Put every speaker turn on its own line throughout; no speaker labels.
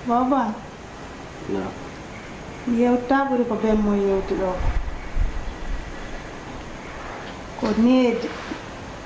Baba.
No.
Yewta ɓuri ko ben mo yewtuɗo ko needi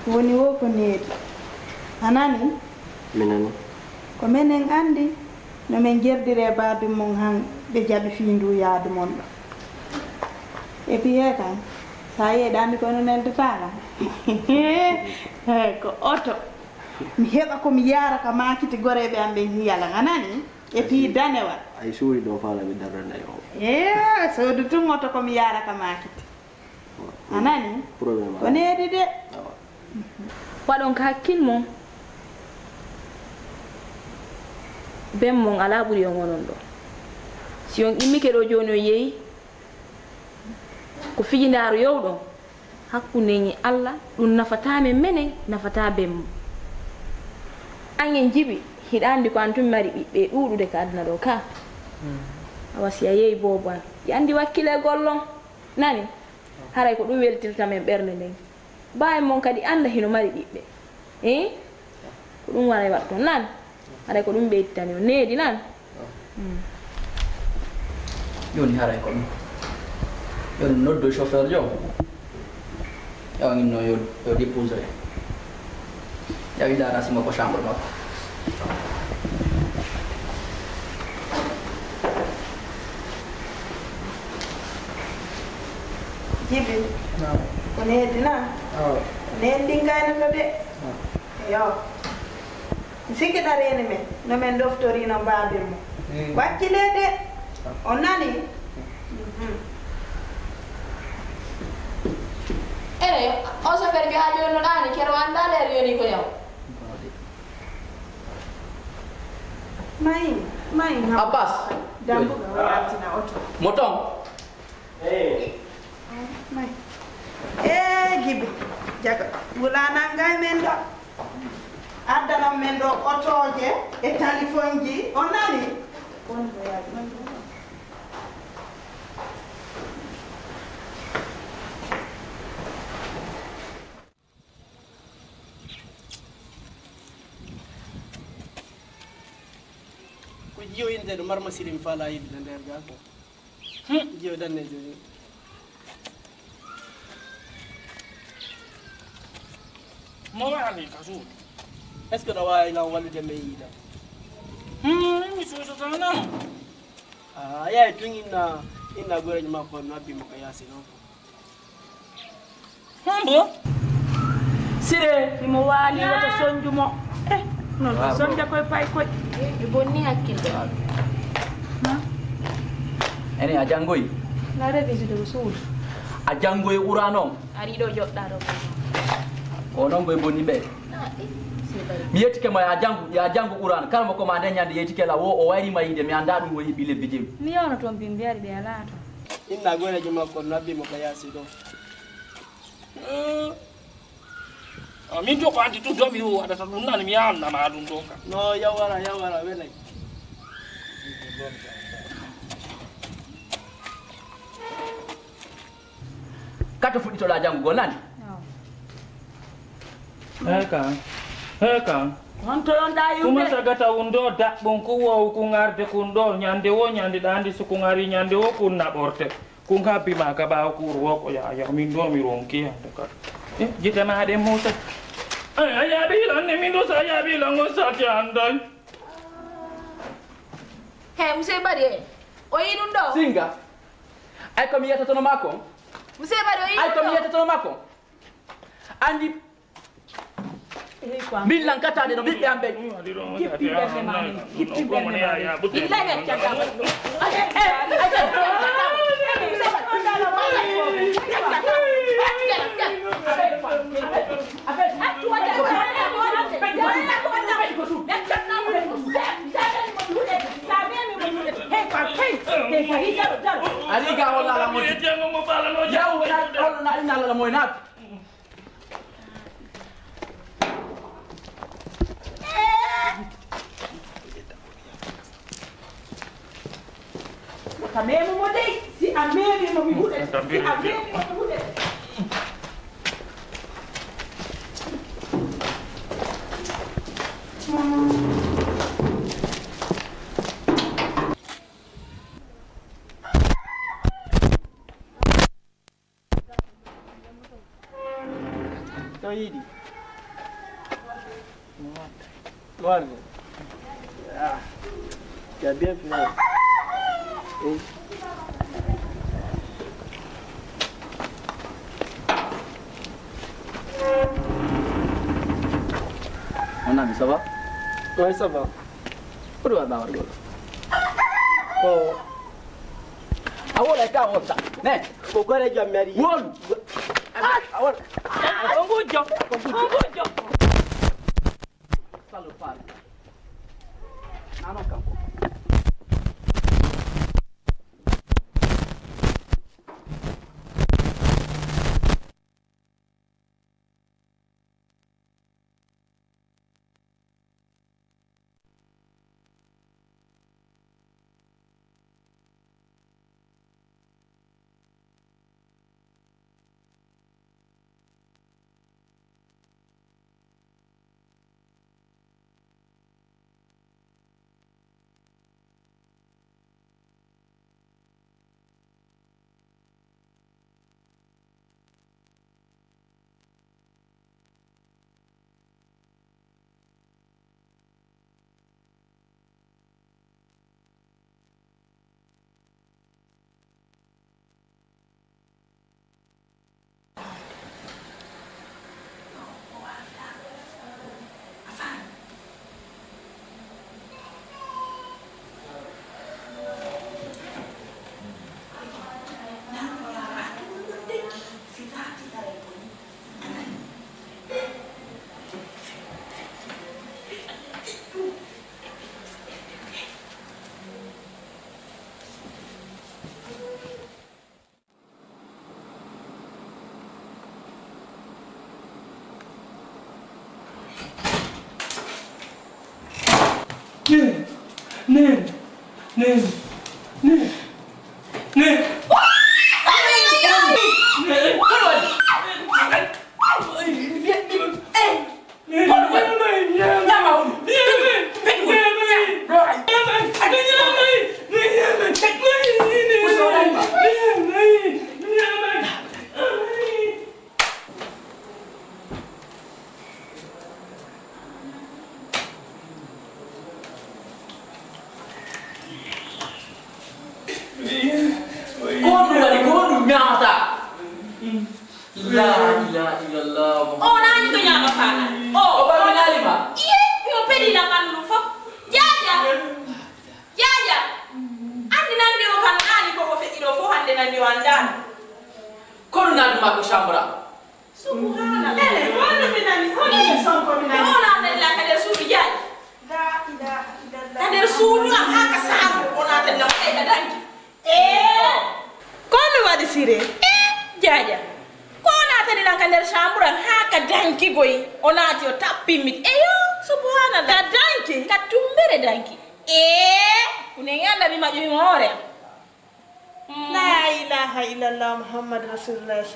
woni wo ko needi anani
minani
ko menen andi no men jerdire baadu mon han ɓe jaɓi fi ndu yaadu mon ɗo e puis he kan sa yeeɗi andi kono neldetaka ko oto mi heɓa komi yaara ka makiti goreɓe am ɓe hiyalan anani e puis danewal
ay suuri ɗo faala mi darrana yo
soodu tun oto komi yaara ka makiti anani
probléme
ko needi de
waɗon ka hakkil mon ben mon ala ɓuri on onon ɗo si on immike ɗo joni o yeeyi ko fijindaaru yowɗon hakkundeñi Allah ɗum nafatame menen nafata ben mo an en jiɓi hiɗa andi ko an tumi mari ɓiɓɓe ɗuɗude ka aduna ɗo ka awa si a yeeyi bobo an ɗi andi wakkile gollon nani haray ko ɗum weltirta men ɓernde nden bawi mon kadi anda hino mari ɓiɓɓe ko ɗum waray wat toon nan haray ko ɗum ɓeytitani o needi nan
joni haray ko ɗum yo ɗum noddo chauffeur jo yawanginno yo déposeoye yawi darasimo ko chambre makko
jibi ko needi na nen ɗingaynata de yo sikki ɗareni men no men doftorino mbabir mo wakkile de o nani
ene on chauffeur bi ha joni no ɗani kero anda nder yoni ko yaw
mayi
Abbas
dambuga wayatina oto
moton
mayi gibi jaga wulanangay men ɗo addanon men ɗo otoje e téléphone ji o nani
ko jiyo inde ɗo marma silim fala yiɗi no nder ga ko jiyo danne joni
mo wani ka suudu
est ce que ɗo wawi law wallude me yiiɗa
mi suusatana
a yawi tun inna gorejo makko mi wabbimo ko yaasi noon
hombo
sire imo waali wata sonjumo non sonja koye pay koye
mi bonni hakkille
ene a janggoyi
na révisité ko suudu
a janggoyi ɓura noon
ari ɗo joɗɗa ɗo
ko noon boye bonni ɓe mi yettike ma ya janggo ɓurano kala mo koma nde ñande yettike la wo o wayrima yiide mi anda ɗum wo heeɓi lebbi jemi
mi yewno toon mbi mbiyari ɗe ala to
inna gorejo makko mi wabbimo ko yaasi ɗo
min to ko anti ɗum to mi waɗata ɗum nani mi yannama ɗum ɗo kam
no yawara welay
kato fuɗɗitoɗa janggugol nani
Heka.
honto yon ɗa
Kuma
yumɓe
sagata undo daɓɓum ku wow ku ngarde kun ɗo ñande wo ñande ɗa andi so ku ngari ñande wo kun naɓorte kun habbima ka ɓawa kuuro wo ko yaya min ɗo mi ronki hande kadi jite maɗe musa a yaaɓilan ne min ɗo sa yaaɓilan on sati anday
he monsieur Bari e o yi ɗum ɗo
singa ay komi yettatono makko
monsieur Bari o yi
ay
ɗum
komi
ɗo
yettatono makko andi min lankatade no ɓiɓɓe am ɓe aliga hollala mo yaw hollana innalala moye naati
kamemu mo dey si a meemimo mi huɗe si a meemimo mi huɗe
yiɗi warde tu as bien fait.
Mon ami, ça va?
Oui, ça va.
Pourquoi tu vas voir?
Oh.
Awala ka wota. Ne.
Ko gore jam mari.
Won. Awala.
Ongujo.
Salo pare. Nano kanko.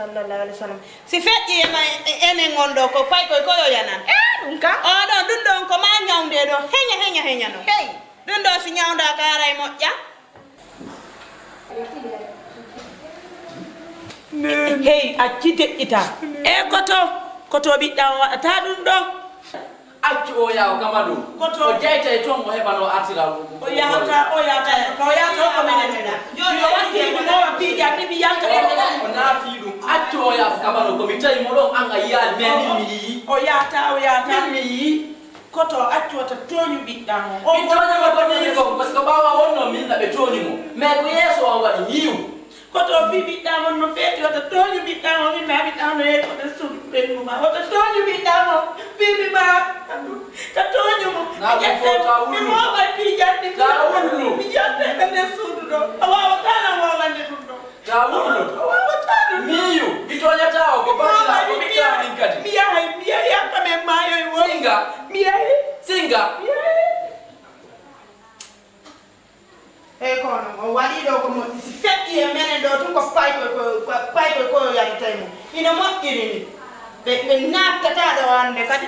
Sallallahu alaihi wasallam si feƴƴi enen gondo ko pay koy koyo yanan ɗum ka oɗo ɗum ɗon ko ma ñawde ɗo heña no hey ɗum ɗo si ñawda kara e moƴƴa hey acci deƴƴita e koto ɓiɗɗa o waɗata ɗum ɗo
accu o yaw kama ɗum o jeyta e toon o heɓano artira
o yahata ko menen heɗa joni o waɗɗi mo piija ɗiɓi yalta
o naafi ɗum accu o yaw kamano komi tawi mo ɗon an a yiyaani mais min mi yii
o yahata
min mi yii
koto accu wata tooñu ɓiɗɗa mo
mi tooñama ko nii ko par ce que ɓawa wonno min naɓe tooñi mo mais ko yeeso o waɗi yiiw
koto fi ɓiɗɗa mon no feeti wata tooñu ɓiɗɗa mo min ma ɓiɗɗa no yeeyi koto suudu ɓennuma wata tooñu ɓiɗɗa mo fimi ma ka tooñu mo mi moɓa piijanɗi mi jatteɓe nder suudu ɗo a wawatana wowande ɗum ɗo
ta wurno
a wawata ɗum
miyu mi toñata o ko baɗila ko mi tawaɗin kadi
mi yahay yakka men mayoy wo mi yahi
singa
eyi kono o waɗi ɗo ko moƴƴi si feƴƴi e menen ɗo tun ko paykoy koyo yaritay mum ina moƴƴiri ni ɓe naftata ɗo hande kadi